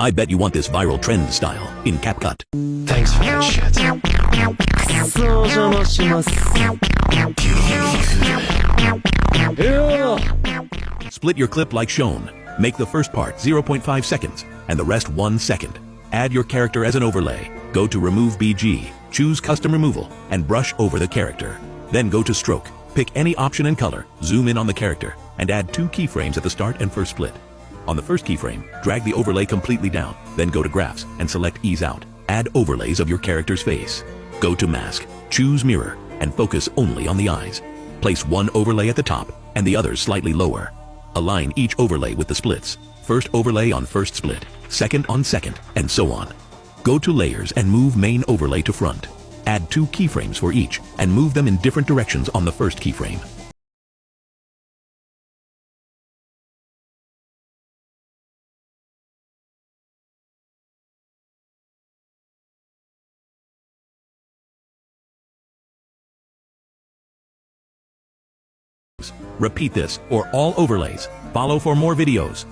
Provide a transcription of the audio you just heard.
I bet you want this viral trend style in Capcut. Thanks for that shit. お邪魔します。Split your clip like shown. Make the first part 0.5 seconds and the rest 1 second. Add your character as an overlay. Go to Remove BG, choose Custom Removal, and brush over the character. Then go to Stroke. Pick any option and color, zoom in on the character, and add 2 keyframes at the start and first split. On the first keyframe, drag the overlay completely down, then go to Graphs and select Ease Out. Add overlays of your character's face. Go to Mask, choose Mirror, and focus only on the eyes. Place one overlay at the top and the others slightly lower. Align each overlay with the splits. First overlay on first split, second on second, and so on. Go to Layers and move Main Overlay to front. Add 2 keyframes for each and move them in different directions on the first keyframe. Repeat this or all overlays. Follow for more videos.